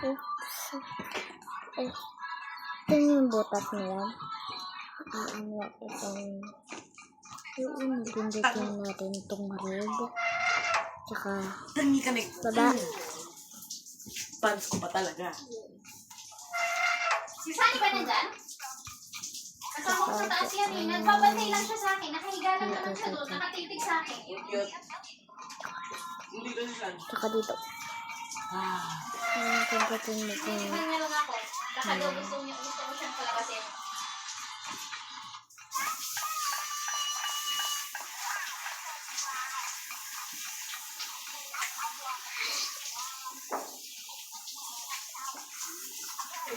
Oops. Ito yung butas niya. Ano itong pindutin natin itong red. Tsaka baba. Pants ko pa talaga. Si Sunny ba nandyan? Kasama ko sa taas yan eh. Nagbabantay lang siya sa akin. Nakahiga lang naman siya doon. Nakatitig sa akin. Tsaka dito. Ayan, pindutin mo ito. Hindi lang ako. Baka daw gusto ko siyang palabasin.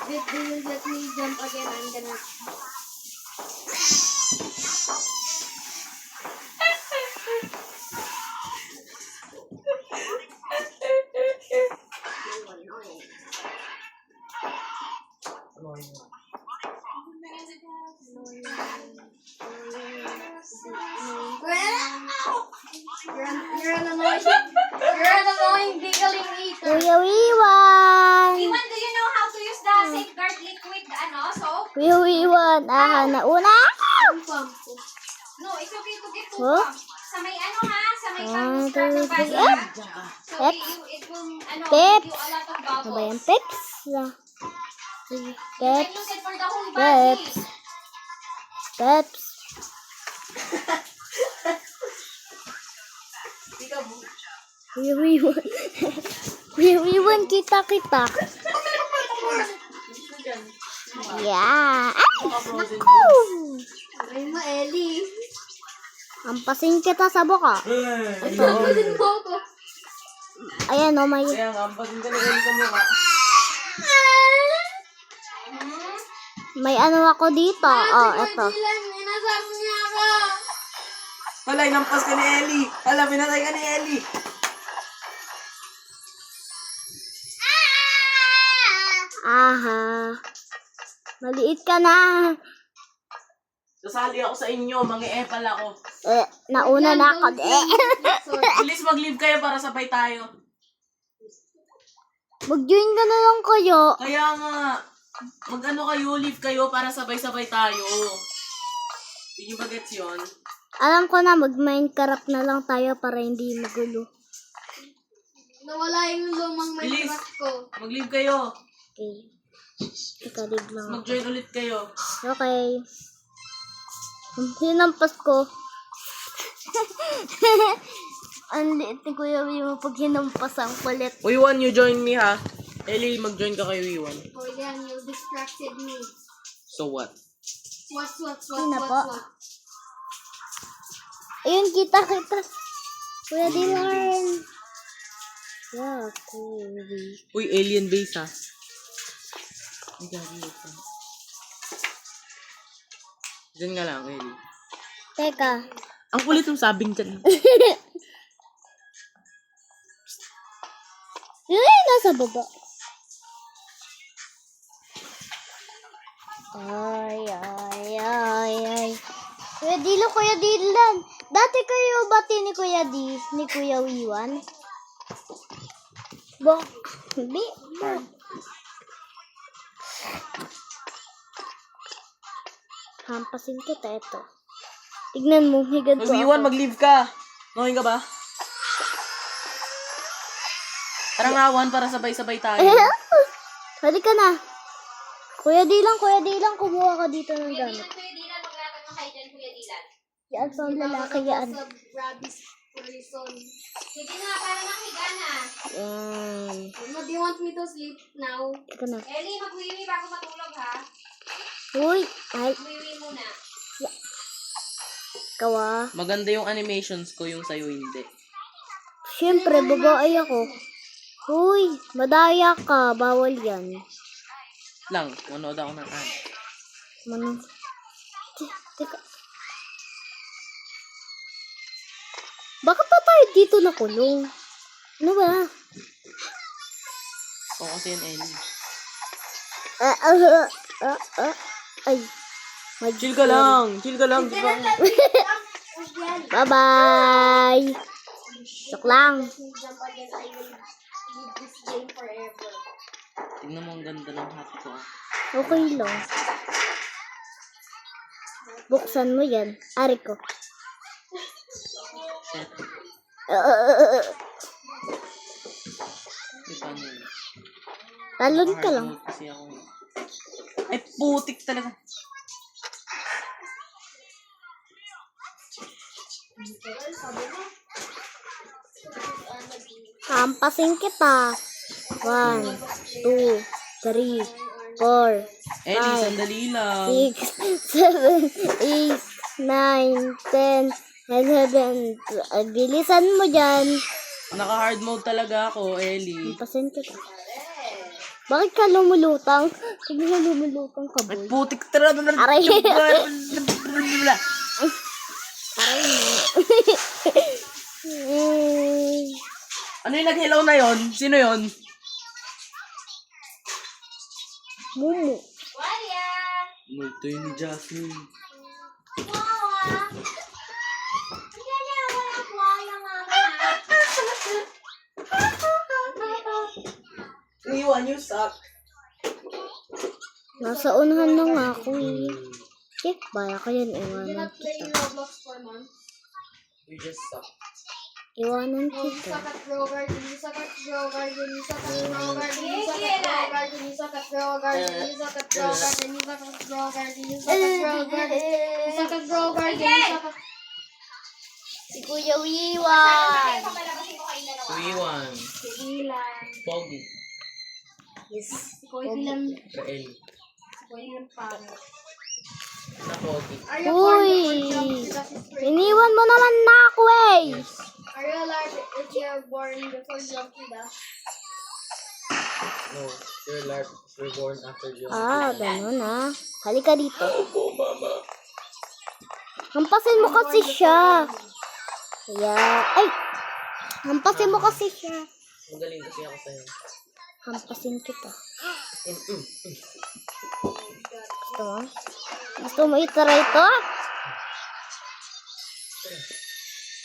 If they will let me jump again, I'm gonna... You're an annoying giggling eater. Kuya Wiwan! Iwan, do you know how to use the safeguard liquid soap? Kuya Wiwan! Nauna! No, it's okay to get Huh? pump. Sa may sa may pang-scrub ng body. So, it will, give you a lot of Ano ba yan? bubbles. Peps? You can Peps? use it for the whole body. Peps? Peps? Kuya Wiwan! Kuya Wiwan, kita! Yeah! Ay, Ellie. Ampasin kita sa buka. Din mo ako. Ayan o, may... Kaya nga, ampasin ka na kayo sa mukha. May ano ako dito. Oh, eto. Inasam niya ako. Wala, inampas ka ni Ellie. Wala, pinatay ka ni Ellie. Aha. Maliit ka na. Sasali ako sa inyo, mang-e-epal ako. Nauna na ako. Bilis mag-leave kayo para sabay tayo. Mag-join ka na lang kayo. Kaya nga, mag-ano kayo, leave kayo para sabay-sabay tayo. Hindi nyo ba gets yun? Alam ko na, mag-Minecraft na lang tayo para hindi magulo. Nawala yung lumang Bilis. Minecraft ko. Mag-leave kayo. Okay. Ikalib lang ako. Mag-join ulit kayo. Okay. Hinampas ko. Ang liit ni Kuya Wiwan pag hinampas ang kulit. Wiwan, you join me ha. Ellie, mag-join ka kay Wiwan. Oh, yan, you distracted me. So what? What? Sino po? Ayun, kita. Kuya Dylan. Yeah, cool. Uy, alien base ha. Ay, gagi ito. Diyan nga lang, Ellie. Teka. Ang kulit ng sabing dyan. Yun, nasa baba. Ay. Kuya Dylan. Dati kayo bati ni ni Kuya Wiwan? Hindi. Hampasin kita, ito. Tignan mo, higad ko Wiwan, ako. mag-leave ka. Knowing ka ba? Tara nga, Wan, para sabay-sabay tayo. Halika na. Kuya Dylan, kumuha ka dito ng gamit. Kuya Dylan, maglaban mo kayo dyan, Kuya Dylan. Yan sa lalaki yan. Sa rabbit prison. Sige na, para makiga na. Do you want me to sleep now? Ito na. Ellie, mag-wiwi bago matulog ha. Uy, ay, Wiwi muna. kawa. Maganda yung animations ko, yung sa'yo hindi. Siyempre, babae ako. Uy, madaya ka. Bawal yan. Lang, manood ako ng ad. Teka. Bakit pa tayo dito nakulong? Ano ba? Oo, kasi yan, Ellie. Ay. Chill ka lang, di ba? Bye-bye. Joke lang. Jump again, I will leave this game forever. Tingnan mo ang ganda ng hat ko. Okay lang. Buksan mo yan. Ari ko. Shit. Di paano yun? Talon ka lang. Naka-hard mode kasi ako. Ay, putik talaga. Hampasin kita. 1, 2, 3, 4, Ellie, sandali lang. 6, 7, 8, 9, 10, 11. Bilisan mo dyan. Naka-hard mode talaga ako, Ellie. Hampasin kita. Bakit ka lumulutang? Kung ka lumulutang ka, Ay, boy. putik talaga. Aray. Aray mo. Ano yung nag-hello na yon? Sino yon? Mumu. Walia! Multo yun ni Jasmine. Wawa! Hindi niya walang wala, mama. Iwan yung suck. Nasa unahan na nga ako eh. Okay, baya ka yan. Iwanan Playing kita. Roblox for months. You just suck. Iwanan You kita. suck at Grow Garden, you suck at Grow Garden, you suck at Grow Garden, you suck at Grow Garden, you suck at Grow Garden, you suck at Grow Garden, you suck at Grow Garden, you suck at Grow Garden, you suck at Grow Garden, you suck at... Si Kuya Saan Wiwan. papalabasin ko kayong dalawa? Iwan. Ilan. Pogi. Yes. Ko ilan. Sa Ellie. Ko ilan pa. Sa Pogi. Are you Uy! born before Jump? Iniwan mo naman na ako eh. Are you alive if you're born before Jump? No, you're large. You're born after you. Ganun ah. Halika dito. Hampasin mo kasi siya. Yeah. Ay! Hampasin mo kasi siya. Magaling kasi ako sa'yo. Hampasin kita. Gusto mo? Gusto mo itry ito?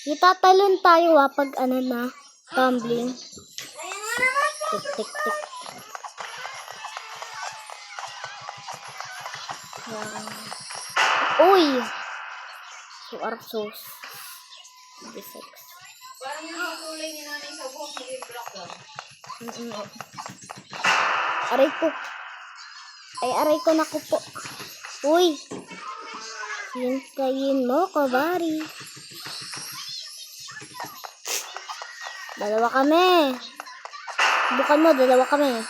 Itatalon tayo pag ano na. Tumbling. Tik, tik, tik. Yan. Uy! So, arsos. Bisex. Parang yung kulay ni nanay sa buhok mo yung block lang. Aray ko. Ay, aray ko na po. Uy! Hintayin mo ko, Bari. Dalawa kami. Bukan mo, dalawa kami.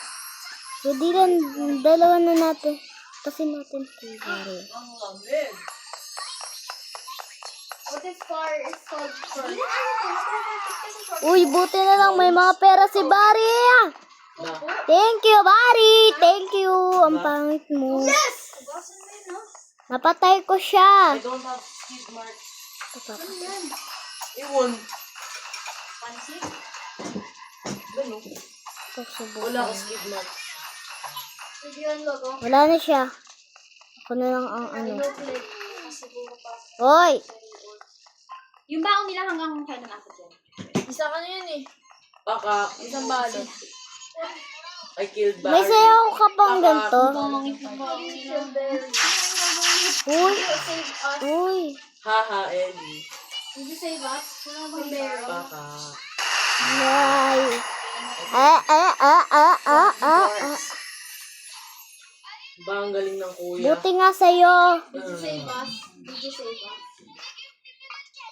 So, di lang, dalawa na natin. Kasi natin si Bari. What is far is called fur? Uy, buti na lang may mga pera si Bari. Thank you, Bari. Thank you. Ang pangit mo. Napatay ko siya. I don't have skid mark. Iwan. Pansit? Wala ako skid mark. Hindi yun logo. Wala na siya. Ako na lang ang ano. No click. Siguro pa. Hoy! Yung baong nila hanggang kailan nasa dyan? Isa ka na yun eh. Baka. Isang balo. I killed Barry. May sayaw ka pang ganito. Pangit yung baong nila. Uy! Save us. Uy! Haha, Ellie. Did you save us? Wala bang bear? Baka. Ay! Ba ang galing ng kuya? Buti nga sa'yo. Did you save us? Did you save us?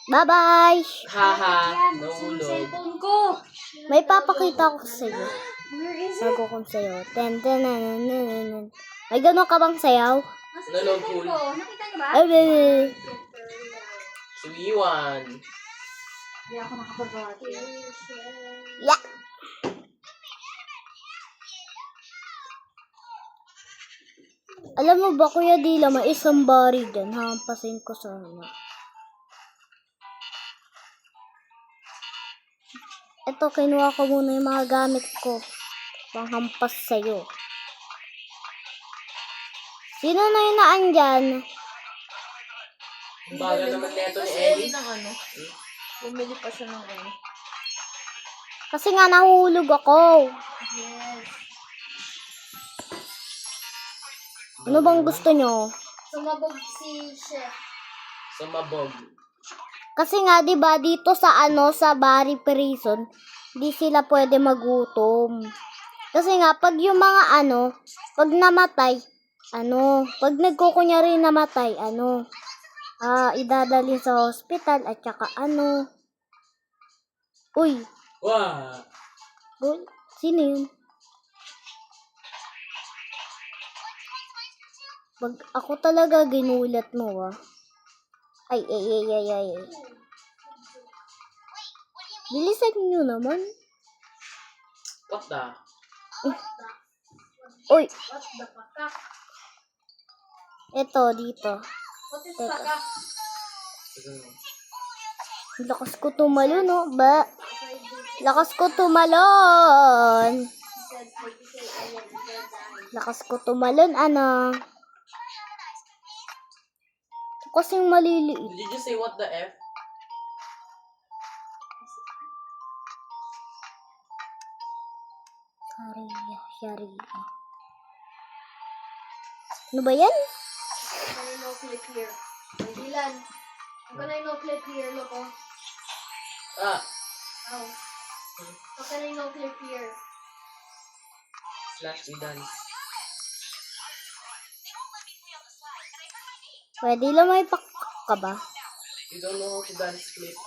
Bye-bye! Haha, nahulog. Cellphone ko! May papakita ko sa'yo. Where is it? Bago kong sayo. Ten, ten, nan, nan, nan, nan. May gano'n ka bang sayaw? Nasa Nalog cellphone pool. ko. Nakita niyo ba? Ay, ay. Si Iwan. Hindi ako nakapag-bati. Yeah! Alam mo ba, Kuya Dila, may isang bari dyan. Hampasin ko sa ano. Ito, kinuha ko muna yung mga gamit ko. Panghampas sa'yo. Sino na yung naandyan? Ang bagal naman neto ni Ellie. Bumili pa siya ng ano. Kasi nga nahulog ako. Ano bang gusto nyo? Sumabog si Chef. Sumabog. Kasi nga, di ba dito sa sa Bari Prison, di sila pwede magutom. Kasi nga, pag yung mga pag namatay, pag nagkukunyari namatay, idadali sa hospital at saka Uy, Wah! sino yun? Ako talaga ginulat mo, Ay. Bilisan nyo naman. What the? Uy, What the fuck? eto, dito. What is fuck? Lakas ko tumalon, Lakas ko tumalon. Lakas ko tumalon, Kasing maliliit. Did you say what the F? Sharia. Ano ba yan? Can I no clip here? Ay, Dylan. Can I no clip here, loko? Ah! Oh. How can I no clip here? Slash me dance. Pwede lang may pakpak ka ba? You don't know how to dance clip.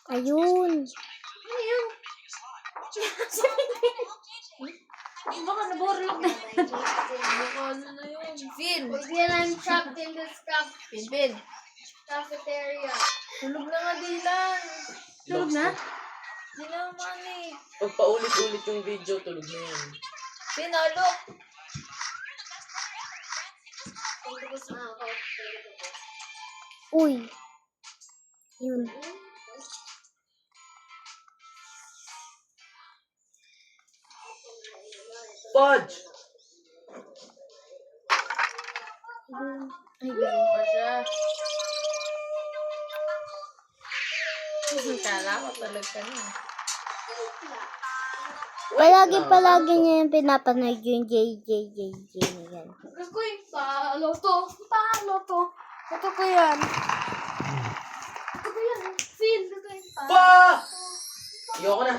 Ayun. Ano yun? Baka naborlog na. Ano na yun? Finn! Again, I'm trapped in this cafeteria. Tulog na nga, Dylan. Tulog na? Di na mani. Pag paulit-ulit yung video, tulog na yan. Pinalok. Tapos na ako. Uy. Yun. Fudge! Ay, ganun pa siya. Kala ko talaga na. Palagi niya yung pinapanood yung JJ yan. Gusto ko yung palo to. Ito ko yan. Finn, gusto ko yung palo. Pa! Ayoko na.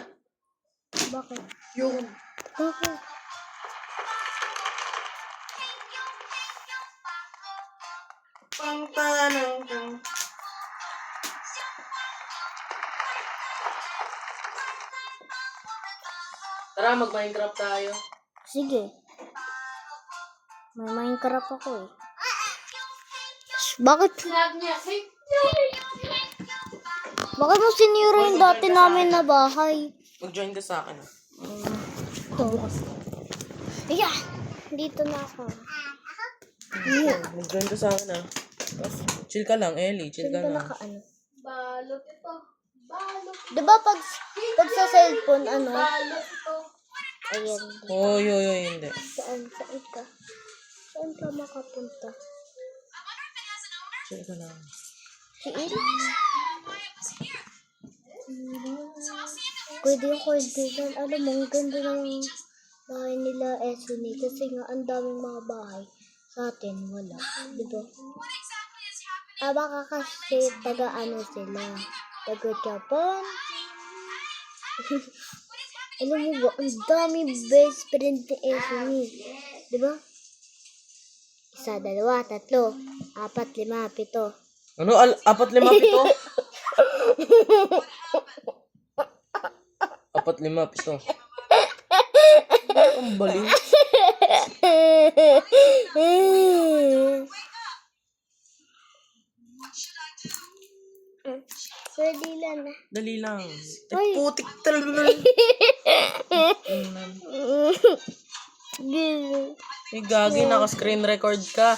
Bakit? Yun. Bakit? Pang-tanang. Tara, mag-Minecraft tayo. Sige. May Minecraft ako eh. Bakit? Sinab niya. Hey, Bakit mo sinira yung dati namin na bahay? Mag-join ka sa akin. Ito. Ayan! Dito na ako. Mag-join ka sa akin Chill ka lang, Ellie. Chill ka Saan lang. ba balot ito. Balot. Diba pag sa cellphone, Balot ito. Ayan. Hoy, hindi. Saan ka? Saan ka makapunta? Chill ka lang. Si Il? Pwede yung kaibigan. Alam mo, ang ganda ng bahay nila Esuni kasi nga ang daming mga bahay. Sa atin, wala. Diba? Baka kasi taga-ano sila. Taga-Japan. Alam mo ba, ang dami best friend ni Esuni. Diba? 1, 2, 3, 4, 5, 7. Ano? 4, 5, 7? 4, 5, 7. Ang baliw. Pwede lang na. Dali lang. Uy. Putik talaga. Gil. Gagi, naka-screen record ka.